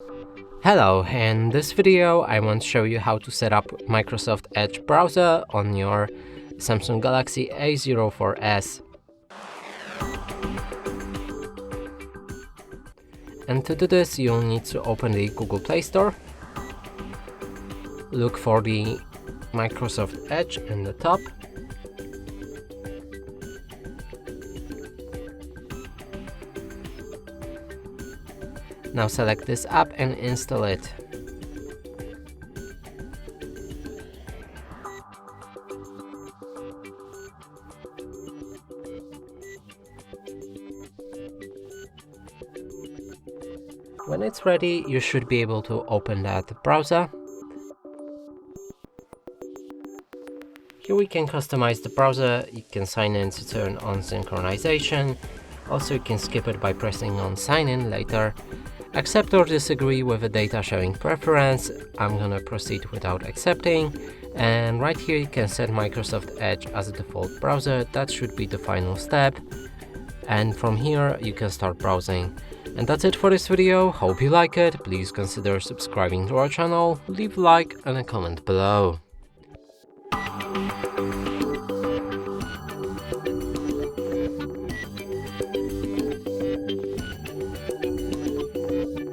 Hello, in this video I want to show you how to set up Microsoft Edge browser on your Samsung Galaxy A04s. And to do this you'll need to open the Google Play Store, look for the Microsoft Edge in the top, now select this app and install it. When it's ready, you should be able to open that browser. Here we can customize the browser. You can sign in to turn on synchronization. Also, you can skip it by pressing on sign in later. Accept or disagree with a data sharing preference. I'm gonna proceed without accepting. And right here you can set Microsoft Edge as a default browser. That should be the final step. And from here you can start browsing. And that's it for this video. Hope you like it. Please consider subscribing to our channel, leave a like and a comment below.